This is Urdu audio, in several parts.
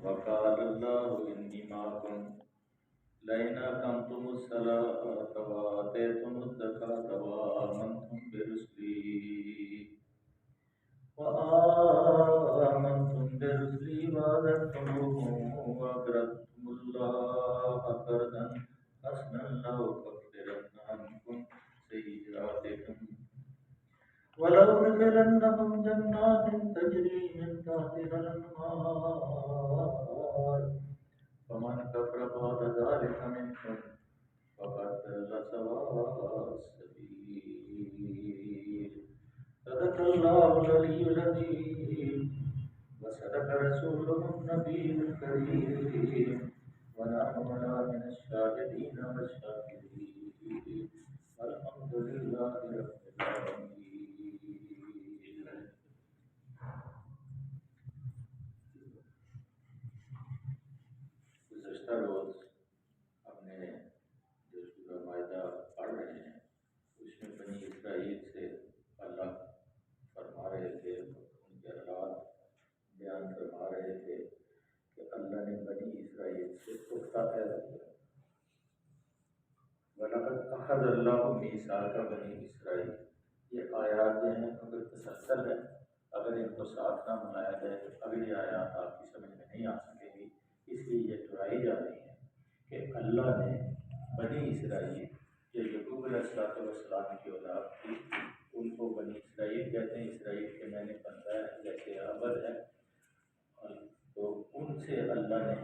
وقال الله إني معكم لئن أقمتم الصلاة وآتيتم الزكاة وآمنتم برسلي وعزرتموهم وأقرضتم الله قرضا حسنا لأكفرن عنكم سيئاتكم ولأدخلنكم جنات تجري من تحتها الأنهار فمن كفر بعد ذلك منكم فقد ضل سواء السبيل صدق الله العلي العظيم وصدق رسوله النبي الكريم ونحن من الشاهدين والشاكرين والحمد لله رب العالمين. گزشتہ روز ہم نے جو سورہ مائدہ پڑھ رہے ہیں اس میں بنی اسرائیل سے اللہ فرما رہے تھے، ان کے حالات بیان فرما رہے تھے کہ اللہ نے بنی اسرائیل سے پختہ پیدا کیا۔ وَلَقَدْ أَخَذَ اللَّهُ مِيثَاقَ بَنِي إِسْرَائِيلَ، یہ آیات جو ہیں اگر تسلسل ہے، اگر ان کو ساتھ نہ ملایا جائے تو اگلی آیات آپ کی سمجھ میں نہیں آ سکے گی، اس لیے یہ دہرائی جا رہی ہے کہ اللہ نے بنی اسرائیل جو یعقوب علیہ السلام کی اولاد تھی ان کو بنی اسرائیل کہتے ہیں، اسرائیل کے میں نے بنتا ہے جیسے عبد ہے، تو ان سے اللہ نے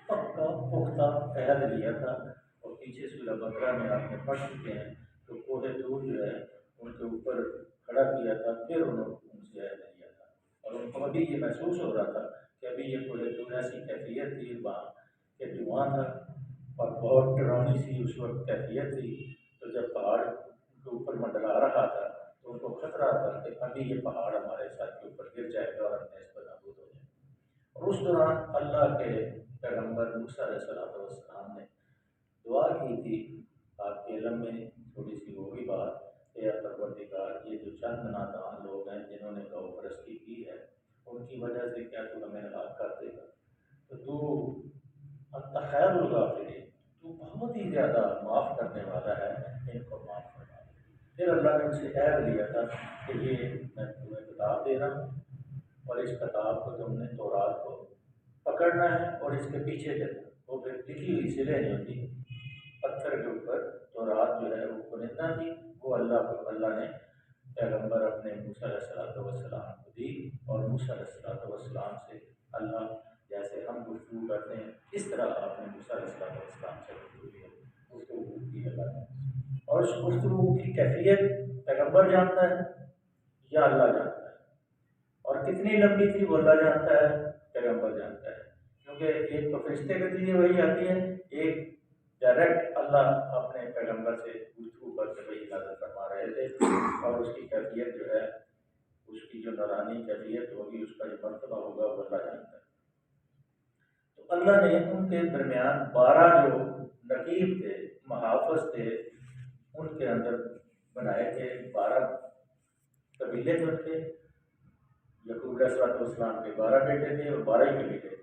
پکا پختہ عہد لیا تھا، اور پیچھے سورہ بقرہ میں آپ نے پڑھ چکے ہیں تو کوہ طور جو ہے ان کے اوپر کھڑا کیا تھا، پھر انہوں نے ان سے عہد لیا تھا، اور ان کو ابھی یہ محسوس ہو رہا تھا کہ ابھی یہ کوہ طور ایسی کیفیت تھی وہاں کہ دھواں تھا اور بہت ڈرانی سی اس وقت کیفیت تھی، تو جب پہاڑ ان کے اوپر منڈلا رہا تھا تو ان کو خطرہ تھا کہ ابھی یہ پہاڑ ہمارے ساتھ کے اوپر گر جائے گا اور ہم اس پر نابود ہو جائے۔ اور اس دوران اللہ کے پیغمبر موسیٰ علیہ السلام نے دعا کی تھی، آپ کے علم میں تھوڑی سی ہوگی بات کہ یا پروردگار یہ جو چند نادان لوگ ہیں جنہوں نے گو پرستی کی ہے ان کی وجہ سے کیا تو ہمیں ہلاک کر دے گا، تو انت خیر الغافرین، تو بہت ہی زیادہ معاف کرنے والا ہے، ان کو معاف کرنا۔ پھر اللہ نے ان سے عہد لیا تھا کہ یہ میں تمہیں کتاب دے رہا ہوں اور اس کتاب کو تم نے تورات کو پکڑنا ہے اور اس کے پیچھے چلنا، وہ پھر لکھی ہوئی سلیں نہیں ہوتی پتھر کے اوپر، تورات جو ہے وہ کنندہ تھی، وہ اللہ نے پیغمبر اپنے موسیٰ علیہ السلام کو دی، اور موسیٰ علیہ السلام سے اللہ جیسے ہم گفتگو کرتے ہیں اس طرح آپ نے موسیٰ علیہ السلام سے گفتگو کی اللہ نے، اور اس گفتگو کی کیفیت پیغمبر جانتا ہے یا اللہ جانتا ہے، اور کتنی لمبی تھی وہ اللہ جانتا ہے، پیغمبر جانتا ہے، کیونکہ ایک تو فرشتے کے ذریعے وہی آتی ہے، ایک ڈائریکٹ اللہ اپنے پیغمبر سے گفتگو کر کے وہی نازل فرما رہے تھے، اور اس کی کیفیت جو ہے اس کی جو نورانی کیفیت ہوگی، اس کا جو مرتبہ ہوگا وہ اللہ جانتا ہے۔ تو اللہ نے ان کے درمیان 12 جو نقیب تھے، محافظ تھے، ان کے اندر بنائے تھے 12 قبیلے تھے، ان کے یعقوب علیہ السلام کے 12 بیٹے تھے اور 12 ہی قبیلے تھے،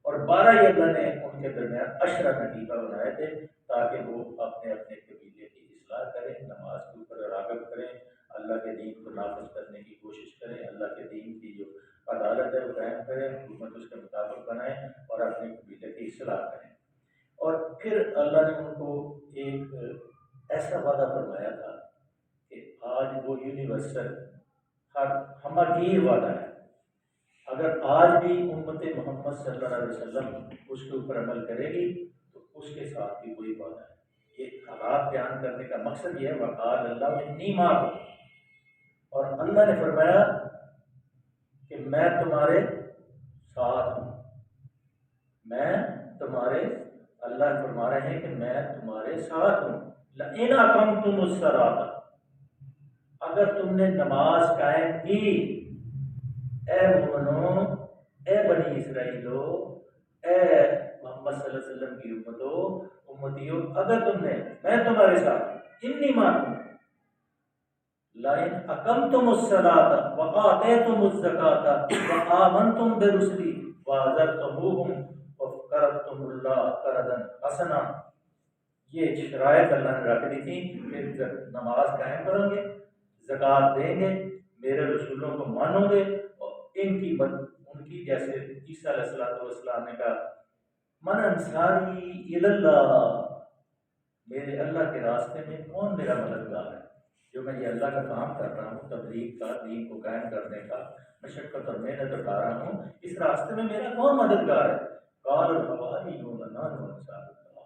اور 12 ہی اللہ نے ان کے درمیان 10 نقیبہ بنائے تھے تاکہ وہ اپنے اپنے قبیلے کی اصلاح کریں، نماز کے اوپر راغب کریں، اللہ کے دین کو نافذ کرنے کی کوشش کریں، اللہ کے دین کی جو عدالت ہے وہ قائم کریں، حکومت اس کے مطابق بنائیں اور اپنے قبیلے کی اصلاح کریں۔ اور پھر اللہ نے ان کو ایک ایسا وعدہ فرمایا تھا کہ آج وہ یونیورسل ہمارا وعدہ ہے، اگر آج بھی امت محمد صلی اللہ علیہ وسلم اس کے اوپر عمل کرے گی تو اس کے ساتھ بھی وہی وعدہ ہے۔ یہ حالات بیان کرنے کا مقصد یہ ہے وقال اللہ انی معکم، اور اللہ نے فرمایا کہ میں تمہارے ساتھ ہوں، میں تمہارے، اللہ فرما رہے ہیں کہ میں تمہارے ساتھ ہوں، لئن اقمتم الصلاۃ، اگر تم نے نماز قائم کی، اے مومنو، اے بنی اسرائیلو، اے محمد صلی اللہ علیہ وسلم کی امتیو، اگر تم نے، میں تمہارے ساتھ، انی معکم، لئن اقمتم الصلاۃ وآتیتم الزکاۃ وآمنتم برسلی وَعَزَرْتُمُوهُمْ وَقَرَضْتُمُ اللَّهَ قَرْضًا حَسَنًا، یہ شرائط اللہ نے رکھ دی تھی کہ نماز قائم کرو گے، زکوٰۃ دیں گے، میرے رسولوں کو مانو گے، اور ان کی جیسے عیسیٰ علیہ السلام نے کہا من انصاری الی اللہ، میرے اللہ کے راستے میں کون میرا مددگار ہے؟ جو میں یہ اللہ کا کام کر رہا ہوں، تبلیغ کا، دین کو قائم کرنے کا، مشقت اور محنت اٹھا رہا ہوں، اس راستے میں میرا کون مددگار ہے؟ قال الحواریون نحن انصار اللہ،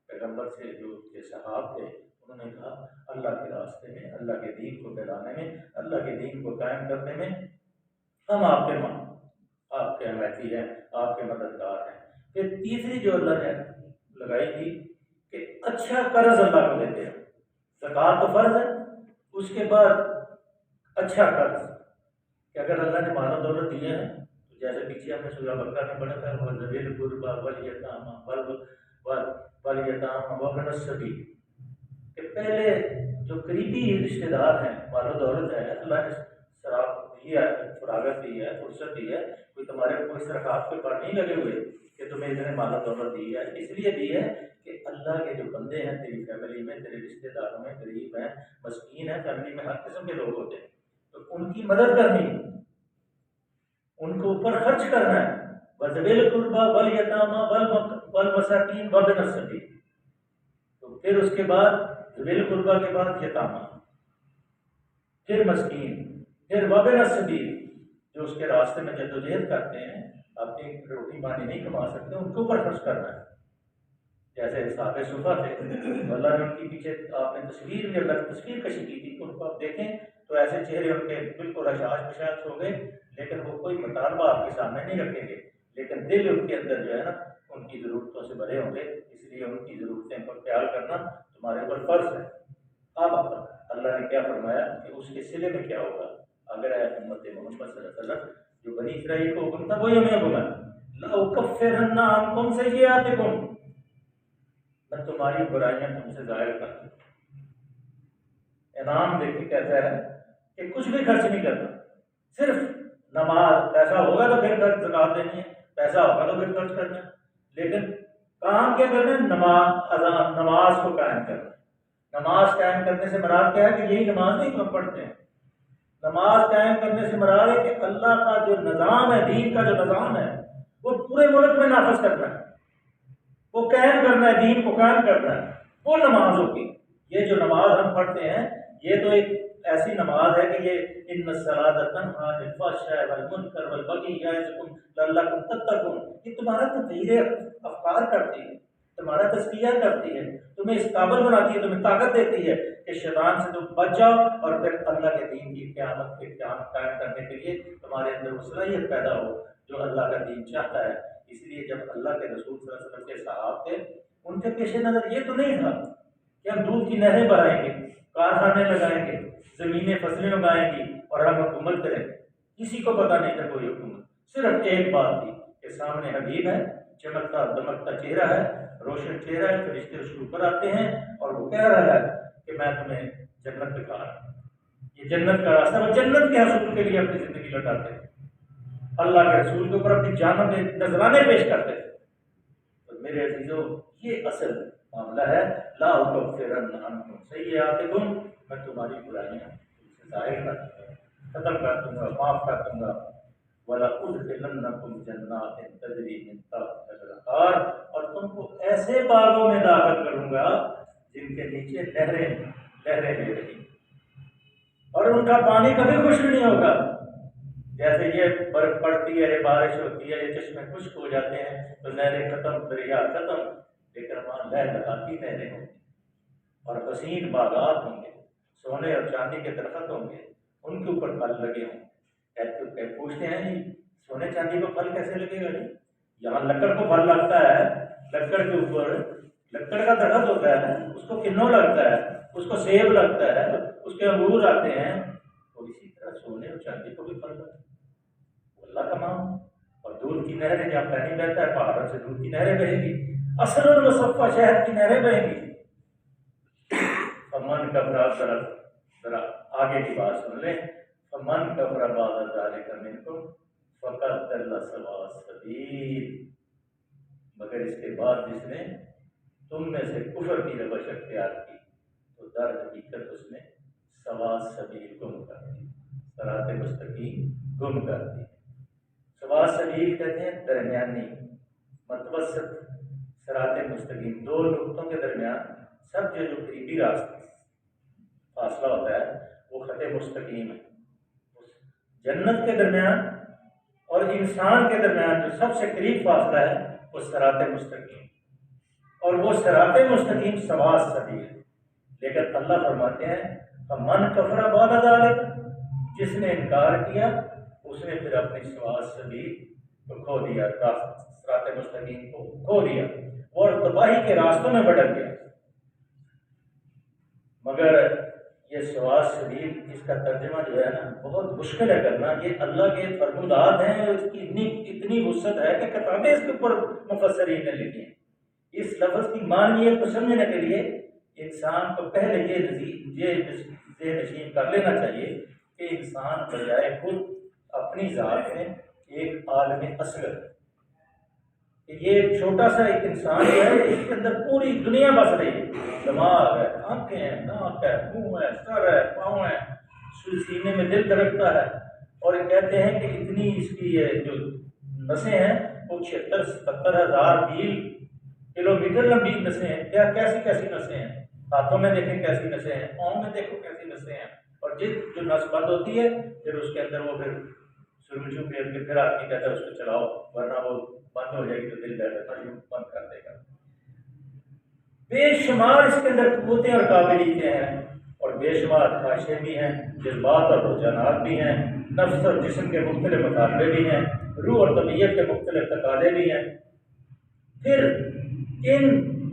پیغمبر سے جو صحابہ تھے انہوں نے کہا اللہ کے راستے میں، اللہ کے دین کو پھیلانے میں، اللہ کے دین کو قائم کرنے میں ہم آپ کے ماں، آپ کے حمایتی ہیں، آپ کے مددگار ہیں۔ پھر تیسری جو اللہ نے لگائی تھی کہ اچھا قرض اللہ کو دیتے ہیں، زکوٰۃ تو فرض ہے، اس کے بعد اچھا قرض کہ اگر اللہ نے مال و دولت دیا ہے تو جیسے پیچھے ہم نے سورہ بقرہ میں پڑھا تھا وَذَوِي الْقُرْبَىٰ وَالْيَتَامَىٰ وَابْنَ السَّبِيلِ، کہ پہلے جو قریبی رشتہ دار ہیں، مال و دولت ہے، اللہ نے شراب دی ہے، فراغت دی ہے، فرصت دی ہے، کوئی تمہارے کوئی سرکار کے پر نہیں لگے ہوئے کہ تمہیں اتنے مال و دولت دی ہے، اس لیے دی ہے کہ اللہ کے جو بندے ہیں تیری فیملی میں، تیرے رشتہ داروں میں، غریب ہیں، مسکین ہیں، فیملی میں ہر قسم کے لوگ ہوتے ہیں، تو ان کی مدد کرنی، ان کے اوپر خرچ کرنا ہے۔ وَذَوِي الْقُرْبَىٰ وَالْيَتَامَىٰ وَالْمَسَاكِينِ وَابْنَ السَّبِيلِ، تو پھر اس کے بعد ذوی القربیٰ کے بعد یتامہ، پھر مسکین، پھر وابن السبیل، جو اس کے راستے میں جدوجہد کرتے ہیں، اپنی روٹی پانی نہیں کما سکتے، ان کے اوپر خرچ کرنا ہے۔ جیسے صحابہ صفا تھے، اللہ نے ان کے پیچھے آپ نے تصویر بھی، اللہ کی تصویر کشی کی تھی، ان کو آپ دیکھیں تو ایسے چہرے ان کے بالکل اشاش پشاش ہو گئے، لیکن وہ کوئی مطالبہ آپ کے سامنے نہیں رکھیں گے، لیکن دل ان کے اندر جو ہے نا ان کی ضرورتوں سے بھرے ہوں گے، اس لیے ان کی ضرورتیں پر خیال کرنا تمہارے اوپر فرض ہے۔ اب اللہ نے کیا فرمایا کہ اس کے صلے میں کیا ہوگا؟ اگر ہے امت محمد صلی اللہ علیہ وسلم، جو بنی اسرائیل کو حکم تھا وہی ہمیں حکم ہے، لَأُكَفِّرَنَّ عَنْكُمْ سَيِّئَاتِكُمْ، میں تمہاری برائیاں تم سے ظاہر کر دوں۔ انعام دیکھیں کہتا ہے کہ کچھ بھی خرچ نہیں کرنا، صرف نماز، پیسہ ہوگا تو پھر زکوٰۃ دینی ہے، پیسہ ہوگا تو پھر خرچ کرنا ہے، لیکن کام کیا کرنا ہے؟ نماز کو قائم کرنا۔ نماز قائم کرنے سے مراد کیا ہے کہ یہی نماز نہیں ہم پڑھتے ہیں، نماز قائم کرنے سے مراد ہے کہ اللہ کا جو نظام ہے، دین کا جو نظام ہے، وہ پورے ملک میں نافذ کرنا ہے، وہ قائم کرنا ہے، دین کو قائم کرنا ہے، وہ نماز ہوگی۔ یہ جو نماز ہم پڑھتے ہیں یہ تو ایک ایسی نماز ہے کہ یہ ان الصلاۃ تنہی عن الفحشاء والمنکر والبغی یعظکم لعلکم تتقون، یہ تمہارا تطہیر افکار کرتی ہے، تمہارا تزکیہ کرتی ہے، تمہیں اس قابل بناتی ہے، تمہیں طاقت دیتی ہے کہ شیطان سے تم بچ جاؤ اور پھر اللہ کے دین کی قیامت کے قیام قائم کرنے کے لیے تمہارے اندر وہ صلاحیت پیدا ہو جو اللہ کا دین چاہتا ہے۔ اس لیے جب اللہ کے رسول صلی اللہ علیہ وسلم کے صحابہ تھے، ان کے پیش نظر یہ تو نہیں تھا کہ ہم دودھ کی نہریں بنائیں گے، کارخانے لگائیں گے، زمینیں فصلیں اگائیں گی اور ہم حکومت کریں گے، کسی کو پتہ نہیں تھا کوئی حکومت، صرف ایک بات تھی کہ سامنے حبیب ہے، چمکتا دمکتا چہرہ ہے، روشن چہرہ ہے، فرشتے اس کے اوپر آتے ہیں اور وہ کہہ رہا ہے کہ میں تمہیں جنت دکھا رہا ہوں، یہ جنت کا راستہ، وہ جنت کے حصول کے لیے اپنی زندگی لوٹاتے ہیں، اللہ کے رسول کے اوپر اپنی جانوں کے نذرانے پیش کرتے ہیں۔ تو میرے عزیزو، یہ اصل معاملہ ہے، لا اکفرن عنکم سیئاتکم، میں تمہاری برائیاں تم سے ظاہر کر دوں گا، ختم کر دوں گا، معاف کر دوں گا، وَلَأُدْخِلَنَّكُمْ جَنَّاتٍ تَجْرِی مِن تَحْتِھَا الْأَنْہَارُ، اور تم کو ایسے باغوں میں داخل کروں گا جن کے نیچے لہریں بہ رہی اور ان کا پانی کبھی خشک نہیں ہوگا۔ جیسے یہ برف پڑتی ہے، یہ بارش ہوتی ہے، یہ چشمے خشک ہو جاتے ہیں تو نہریں ختم، دریا ختم، لیکن وہاں لہلہاتی نہریں ہوں گی اور حسین باغات ہوں گے، سونے اور چاندی کے درخت ہوں گے، ان کے اوپر پھل لگے ہوں گے۔ پوچھتے ہیں جی سونے چاندی کو پھل کیسے لگے گا؟ جی یہاں لکڑ کو پھل لگتا ہے، لکڑ کے اوپر لکڑ کا درخت ہوتا ہے، اس کو کنو لگتا ہے، اس کو سیب لگتا ہے، اس کے انگور آتے ہیں، تو اسی طرح سونے اور چاندی کو بھی پھل لگتا ہے، اللہ کا نام۔ اور دودھ کی نہریں جہاں پانی بہتا ہے، پہاڑوں سے دودھ کی نہریں بہیں گی، اصل المصفہ شہد کی نہریں بہیں گی۔ فمن کفر، ذرا آگے کی بات سن لیں، فمن کفر بعد ذلک منکم فقط ضل سواء السبیل، مگر اس کے بعد جس نے تم میں سے کفر کی روش اختیار کی تو در حقیقت اس نے سواء السبیل گم کر دی، صراط مستقیم گم کر دی۔ سواء السبیل کہتے ہیں درمیانی، متوسط صراط مستقیم، دو نقطوں کے درمیان سب جو قریبی راستہ فاصلہ ہوتا ہے وہ خط مستقیم ہے۔ جنت کے درمیان اور انسان کے درمیان جو سب سے قریب فاصلہ ہے وہ صراط مستقیم، اور وہ صراط مستقیم سواء السبیل ہے۔ لیکن اللہ فرماتے ہیں فمن کفر بعد ذلک، جس نے انکار کیا اس نے پھر اپنی سواء السبیل کو کھو دیا، صراط مستقیم کو کھو دیا اور تباہی کے راستوں میں بھٹک گیا۔ مگر یہ سواء السبیل اس کا ترجمہ جو ہے نا بہت مشکل ہے کرنا، یہ اللہ کے فرمودات ہیں اور اس کی اتنی وسعت ہے کہ کتابیں اس کے اوپر مفسرین نے لکھی ہیں۔ اس لفظ کی معنیت کو سمجھنے کے لیے انسان کو پہلے یہ ذہن نشین کر لینا چاہیے کہ انسان بجائے خود اپنی ذات میں ایک عالم اصغر ہے، یہ ایک چھوٹا سا ایک انسان ہے، اس کے اندر پوری دنیا بس رہی ہے، دماغ ہے، آنکھیں ہیں، ناک ہے، منہ ہے، سر ہے، پاؤں ہے، سینے میں دل دھڑکتا ہے، اور کہتے ہیں کہ اتنی اس کی جو نسیں ہیں وہ 76-77 ہزار کلومیٹر لمبی نسیں ہیں۔ کیا کیسی نسیں ہیں، ہاتھوں میں دیکھیں کیسی نسیں ہیں، پاؤں میں دیکھو کیسی نسیں ہیں، اور جو نس بند ہوتی ہے پھر اس کے اندر وہ پھر سرمجو پھیر کے پھر آدمی کہتا ہے اس کو چلاؤ ورنہ وہ بند ہو جائے گی تو دل بند کر دے گا۔ بے شمار اس کے اندر قوتیں اور قابلیتیں ہیں، اور بے شمار خواہشیں بھی ہیں، جذبات اور رجحانات بھی ہیں، نفس اور جسم کے مختلف مطالبے بھی ہیں، روح اور طبیعت کے مختلف تقاضے بھی ہیں۔ پھر ان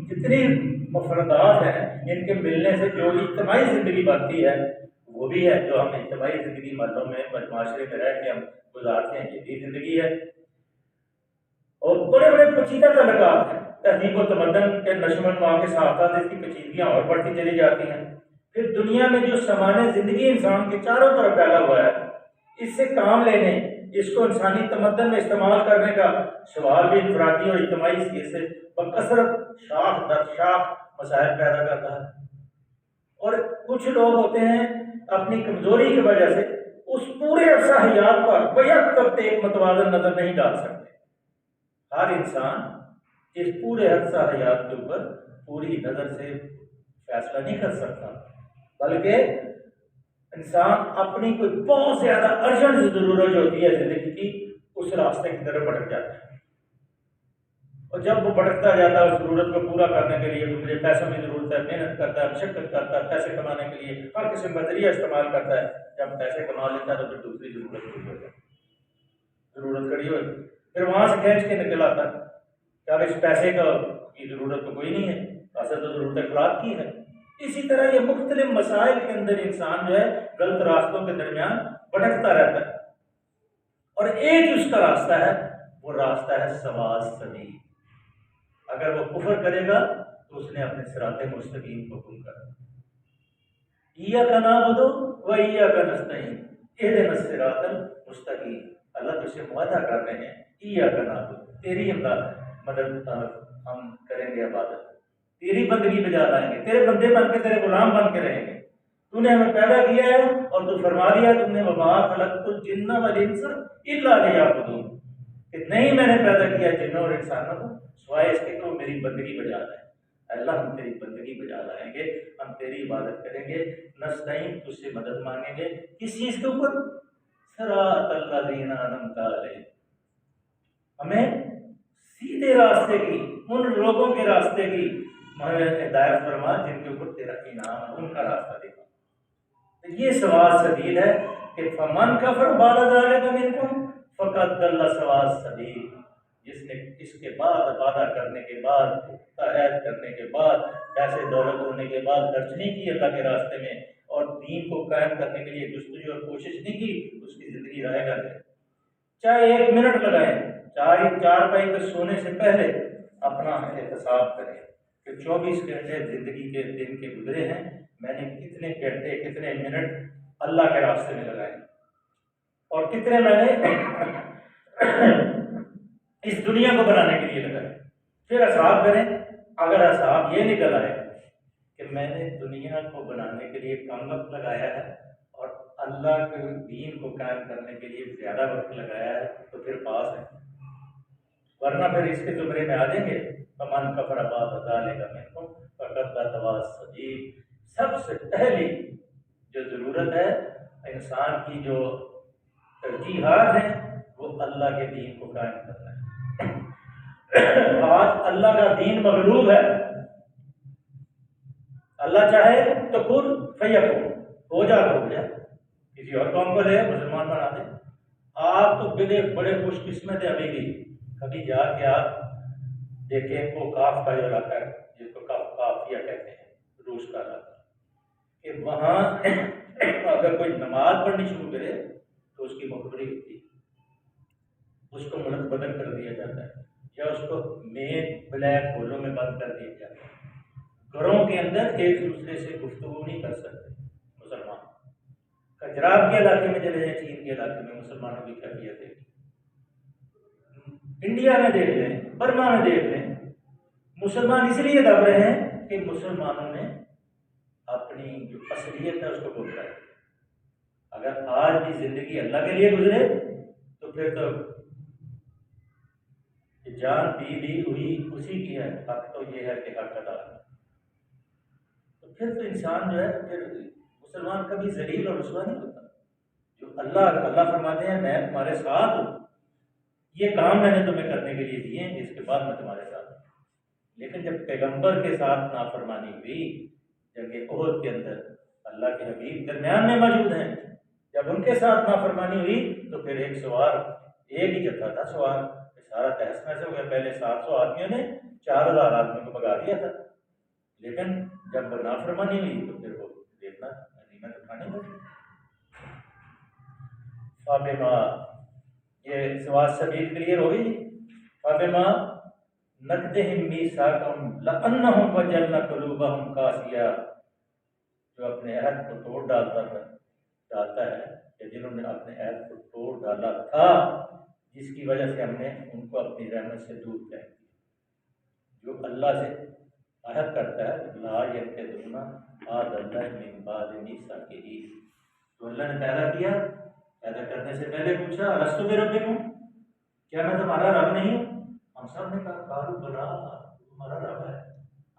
جتنی مفردات ہیں ان کے ملنے سے جو اجتماعی زندگی بنتی ہے وہ بھی ہے، جو ہم اجتماعی زندگی محلوں میں معاشرے میں رہ کے ہم گزارتے ہیں، یہ بھی زندگی ہے۔ اور بڑے بڑے پیچیدہ تعلقات ہیں، تہذیب و تمدن کے نشو و نما کے ساتھ ساتھ اس کی پیچیدگیاں اور بڑھتی چلی جاتی ہیں۔ پھر دنیا میں جو سامان زندگی انسان کے چاروں طرف پھیلا ہوا ہے، اس سے کام لینے، اس کو انسانی تمدن میں استعمال کرنے کا سوال بھی انفرادی اور اجتماعی حیثیت سے بکثرت شاخ در شاخ مسائل پیدا کرتا ہے۔ اور کچھ لوگ ہوتے ہیں اپنی کمزوری کی وجہ سے اس پورے عرصہ حیات پر بیک وقت ایک متوازن نظر نہیں ڈال سکتے۔ ہر انسان اس پورے عرصہ حیات کے اوپر پوری نظر سے فیصلہ نہیں کر سکتا، بلکہ انسان اپنی کوئی بہت زیادہ ارجنٹ ضرورت جو ہوتی ہے زندگی کی اس راستے کی طرف بھٹک جاتا ہے، اور جب وہ بھٹکتا جاتا ہے اس ضرورت کو پورا کرنے کے لیے مجھے پیسوں کی ضرورت ہے، محنت کرتا ہے، مشقت کرتا ہے، پیسے کمانے کے لیے ہر قسم کا ذریعہ استعمال کرتا ہے، جب پیسے کما لیتا ہے تو پھر دوسری ضرورت کھڑی ہو جاتی ہے، ضرورت کھڑی ہو پھر وہاں سے کھینچ کے نکل آتا ہے کہ اب اس پیسے کی ضرورت تو کوئی نہیں ہے، اصل تو ضرورت اخلاق کی ہے۔ اسی طرح یہ مختلف مسائل کے اندر انسان جو ہے غلط راستوں کے درمیان بھٹکتا رہتا ہے، اور ایک اس کا راستہ ہے، وہ راستہ ہے سواء السبیل۔ اگر وہ کفر کرے گا تو اس نے اپنے صراط مستقیم کو گم کر دیا۔ ایاک نعبد و ایاک نستعین اہدنا الصراط المستقیم، اللہ تجھ سے معاہدہ کر رہے ہیں، ایاک نعبد، تیری مدد ہم کریں گے، عبادت تیری بندگی بجا لائیں گے، تیرے بندے بن کے، تیرے غلام بن کے رہیں گے، تو نے ہمیں پیدا کیا ہے اور تو فرما دیا تم نے وما خلقت الجن والانس الا لیعبدون، کہ نہیں میں نے پیدا کیا جنوں اور انسانوں کو سوائے اس کے کہ وہ میری بندگی بجا لائیں۔ اللہ ہم تیری بندگی بجا لائیں گے، ہم تیری عبادت کریں گے، نستعین تجھ سے مدد مانگیں گے، کس چیز کے اوپر؟ صراط الذین انعمت علیہم، ہمیں سیدھے راستے کی، ان لوگوں کے راستے کی ہدایت فرما جن کے اوپر تیرا انعام ہے، ان کا راستہ دکھا۔ یہ سواء السبیل ہے کہ فمن کفر بعد ذلک منکم فقد ضل سواء السبیل، جس نے اس کے بعد وعدہ کرنے کے بعد، عہد کرنے کے بعد، پیسے دولت ہونے کے بعد خرچ نہیں کی اللہ کے راستے میں اور دین کو قائم کرنے کے لیے جستجو اور کوشش نہیں کی، اس کی زندگی رائے گا ہے۔ چاہے 1 منٹ لگائیں، چار پائی پہ سونے سے پہلے اپنا احتساب کریں کہ 24 گھنٹے زندگی کے دن کے گزرے ہیں، میں نے کتنے گھنٹے کتنے منٹ اللہ کے راستے میں لگائے، اور کتنے میں نے اس دنیا کو بنانے کے لیے لگائے، پھر حساب کریں۔ اگر حساب یہ نکل آئے کہ میں نے دنیا کو بنانے کے لیے کم وقت لگایا ہے اور اللہ کے دین کو قائم کرنے کے لیے زیادہ وقت لگایا ہے، تو پھر پاس ہے، ورنہ پھر اس کے زمرے میں آ جائیں گے فمن کفر بعد ذلک منکم فقد ضل سواء۔ سب سے پہلی جو ضرورت ہے انسان کی، جو ترجیحات ہیں، وہ اللہ کے دین کو قائم کرنا ہے۔ آج اللہ کا دین مغلوب ہے، اللہ چاہے تو کن فیکون، ہو جا تو ہو جائے، کسی اور قوم کو لے مسلمان بنا دے۔ آپ تو بڑے خوش قسمت ہیں ابھی بھی، کبھی جا کے آپ دیکھیں وہ کاف کا جو علاقہ ہے جس کو کافیہ کہتے ہیں، روس کا علاقہ، کہ وہاں اگر کوئی نماز پڑھنی شروع کرے تو اس کی مخبری ہوتی ہے، اس کو ملک بدل کر دیا جاتا ہے، یا اس کو مین بلیک ہولوں میں بند کر دیا جاتا ہے۔ گھروں کے اندر ایک دوسرے سے گفتگو نہیں کر سکتے مسلمان۔ گجرات کے علاقے میں چلے جائیں، چین کے علاقے میں مسلمانوں کی کیفیت ہے، انڈیا میں دیکھ لیں، برما میں دیکھ لیں، مسلمان اس لیے دب رہے ہیں کہ مسلمانوں نے اپنی جو اصلیت ہے اس کو بھول کر دیا۔ اگر آج بھی زندگی اللہ کے لیے گزرے تو پھر تو جان دی ہوئی اسی کی ہے، حق تو یہ ہے کہ حق ادا کرنا۔ تو پھر تو انسان جو ہے، پھر مسلمان کبھی ذلیل اور رسوا نہیں ہوتا۔ جو اللہ فرماتے ہیں میں تمہارے ساتھ ہوں، یہ کام میں نے تمہیں کرنے کے لیے دیے ہیں، اس کے بعد میں تمہارے ساتھ ہوں۔ لیکن جب پیغمبر کے ساتھ نافرمانی ہوئی، جنگ احد کے اندر اللہ کے حبیب درمیان میں موجود ہیں، جب ان کے ساتھ نافرمانی ہوئی تو پھر ایک سوار، ایک ہی جتھا تھا سوار، سارا تہس نہس ہو گیا۔ پہلے 700 آدمیوں نے 4000 آدمیوں کو بھگا دیا تھا، لیکن جب نافرمانی ہوئی تو پھر وہ دیکھنا غنیمت اٹھانی پڑی۔ فابما، یہ سواد سبیل کلیئر ہو گئی۔ فابما نقضہم میثاقہم لأنہم وجعلنا قلوبہم قاسیہ، جو اپنے عہد کو توڑ ڈالتا ہے، کہ جنہوں نے اپنے عہد کو توڑ ڈالا تھا، جس کی وجہ سے ہم نے ان کو اپنی رحمت سے دور کر دیا۔ جو اللہ سے عہد کرتا ہے لا ينقضون عہد اللہ من بعد میثاقہ، تو اللہ نے پیدا کیا، پیدا کرنے سے پہلے پوچھا الستو بربکم، کیا میں تمہارا رب نہیں ہوں؟ ہم سب نے کہا قالوا بلی تمہارا رب ہے۔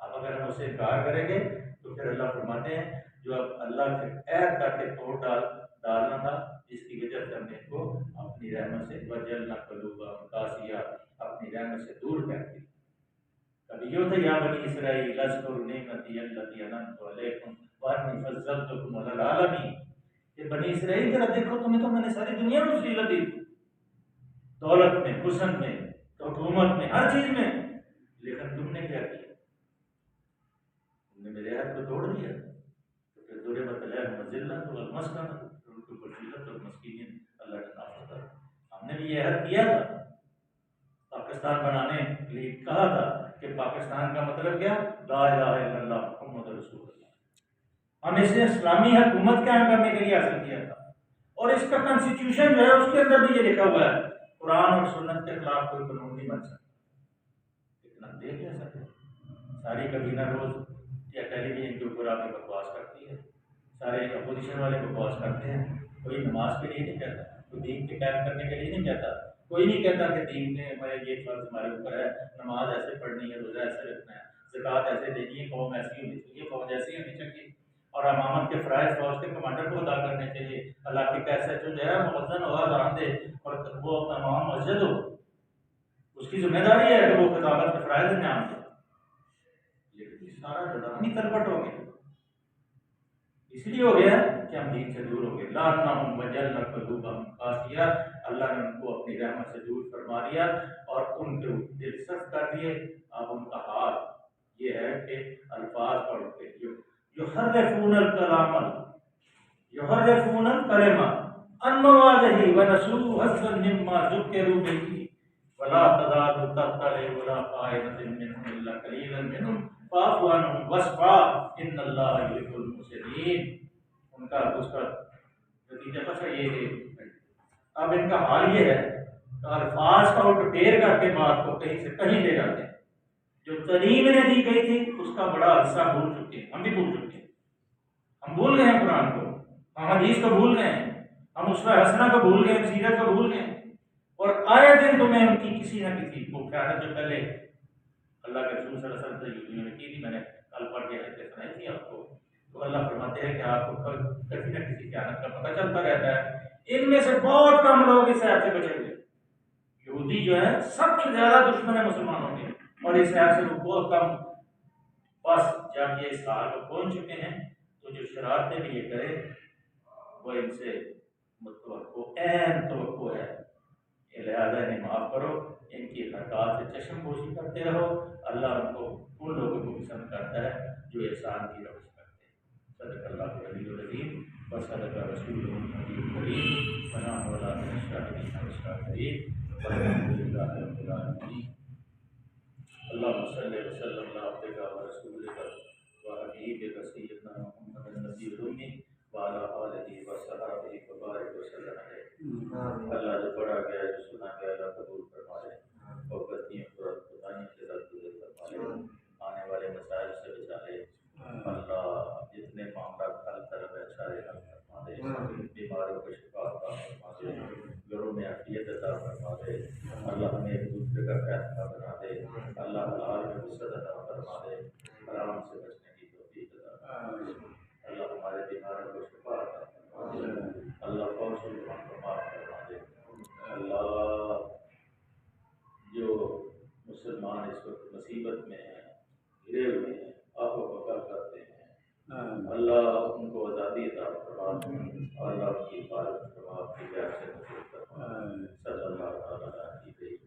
اب اگر ہم اسے انکار کریں گے تو پھر اللہ فرماتے ہیں جو اب اللہ سے عہد کر کے توڑ ڈالنا تھا، جس کی وجہ سے ہم نے ان کو اپنی رحمت سے وجعلنا قلوبہم قاسیہ، اپنی رحمت سے دور کر دیا۔ کبھی یہ ہوتا ہے یا بنی اسرائیل اذکروا نعمتی التی انعمت علیکم وانی فضلتکم علی العالمین، کہ بنی اسرائیل ذرا دیکھو تمہیں تو میں نے ساری دنیا میں فضیلت دی، دولت میں، حسن میں، حکومت میں، ہر چیز میں، لیکن تم نے کیا کیا؟ تم نے میرے عہد کو توڑ دیا۔ تو پھر ضربت علیہم الذلۃ والمسکنۃ، ان کو ذلت اور مسکینیت اللہ نے نافذ کر۔ ہم نے بھی یہ عہد کیا تھا، پاکستان بنانے کے لیے کہا تھا کہ پاکستان کا مطلب کیا؟ لا الہ الا اللہ محمد رسول اللہ۔ ہم اسے اسلامی حکومت قائم کرنے کے لیے حاصل کیا تھا، اور اس کا کنسٹیٹیوشن جو ہے اس کے اندر بھی یہ لکھا ہوا ہے قرآن اور سنت کے خلاف کوئی قانون نہیں بن سکتا۔ لیکن ہم دیکھ نہیں سکتے، ساری کابینہ روز یا ٹیلی ویژن کے اوپر آپ بکواس کرتی ہے، سارے اپوزیشن والے بکواس کرتے ہیں، کوئی نماز کے لیے نہیں کہتا، کوئی دین کے قائم کرنے کے لیے نہیں کہتا، کوئی نہیں کہتا کہ دین میں یہ فرض ہمارے اوپر ہے، نماز ایسے پڑھنی ہے، روزہ ایسے رکھنا ہے، زکوٰۃ ایسے دینی ہے، قوم ایسی ہونی چاہیے، فوج ایسی ہونی چاہیے، اور امامت کے فرائض فوج کے کمانڈر کو ادا کرنے چاہیے، علاقے کا ایسا جو ہے مؤذن ہو، اذان دے، اور وہ امام مسجد ہو، اس کی ذمہ داری ہے کہ وہ خطابت کے فرائض انجام دے۔ لیکن یہ سارا ڈرامانی تلپٹ ہو گیا، اس لیے ہو گیا کہ ہم دین سے دور ہو گئے۔ لَأَنَّهُمْ وَجَعَلْنَا قُلُوبَهُمْ قَاسِيَةً، اللہ نے ان کو اپنی رحمت سے دور فرما دیا اور ان کے دل سخت کر دیے۔ اب ان کا حال یہ ہے کہ الفاظ پڑھ کے يُحَرِّفُونَ الْكَلَامَ يُحَرِّفُونَ الْكَلِمَ عَن مَّوَاضِعِهِ وَنَسُوا حَظًّا مِّمَّا ذُكِّرُوا بِهِ وَلَا تَزَالُ تَطَّلِعُ عَلَىٰ خَائِنَةٍ مِّنْهُمْ إِلَّا قَلِيلًا مِّنْهُمْ فَاعْفُ عَنْهُمْ وَاصْفَحْ إِنَّ اللَّهَ يُحِبُّ الْمُحْسِنِينَ۔ ان کا اس کا نتیجہ بس یہ ہے۔ اب ان کا حال یہ ہے الفاظ کا اٹھ پھیر کر کے بات کو کہیں سے کہیں لے جاتے ہیں. جو تعلیم نے دی گئی تھی اس کا بڑا حصہ بھول چکے ہیں، ہم بھی بھول چکے ہیں. ہم بھول گئے ہیں قرآن کو، ہم حدیث کو بھول گئے ہیں، ہم اسوہ حسنہ کو بھول گئے ہیں، سیرت کو بھول گئے ہیں. اور آئے دن تمہیں ان کی کسی نہ کسی وہ خیانت جو پہلے اللہ کے رسول صلی اللہ علیہ وسلم نے کی تھی، میں نے کل پڑھ کے سنائی تھی آپ کو. تو اللہ فرماتے ہیں کہ آپ کو کسی نہ کسی خیانت کا پتہ چلتا رہتا ہے. ان میں سے بہت کم لوگ اس ایپ سے بچے ہوئے. یہودی جو ہے سب سے زیادہ دشمن ہے مسلمانوں کے، اور اس ایپ سے وہ بہت کم بس جب یہ اس حال کو پہنچ چکے ہیں تو جو شرارتیں بھی یہ کرے وہ ان سے متوقع عین توقع ہے. لہٰذا انہیں معاف کرو، ان کی حرکات سے چشم پوشی کرتے رہو. اللہ ان کو ان لوگوں کو پسند کرتا ہے جو احسان کی روش کرتے ہیں. صدق اللہ العلی العظیم و صدق رسول النبی الکریم و نحن علی من الشاہدین والشاکرین والحمد للہ رب العالمین. اللہم صلی وسلم علی عبدک و رسولک و حبیبک سیدنا محمد النبی الامی وعلی آلہ و صحابہ وبارک وسلم علیہ. اللہ جو پڑھا گیا جو سنا گیا اللہ قبول فرما لے، اور غلطیوں کو خدائیوں سے درگزر فرما لے، آنے والے مسائل سے بچا لے. اللہ جتنے معاملات حل طلب ہے سارے حل فرما دے، بیماروں کو شفا عطا فرما دے، گھروں میں عافیت عطا فرما دے. اللہ ہمیں ایک دوسرے کا فیصلہ بنا دے. اللہ حلال میں وسعت عطا فرما دے، حرام سے بچنے کی توفیق عطا فرما دے. اللہ ہمارے بیماروں کو شفا عطا فرما دے. اللہ فوج کو معاف فرما دے. اللہ جو مسلمان اس وقت مصیبت میں ہیں، گرے ہوئے ہیں، آپ و بقا کرتے ہیں، اللہ ان کو آزادی عطا فرما دے. اللہ کی حفاظت فرما، آپ کی پیار سے نصیب فرما. صلی اللہ تعالیٰ علیہ وسلم.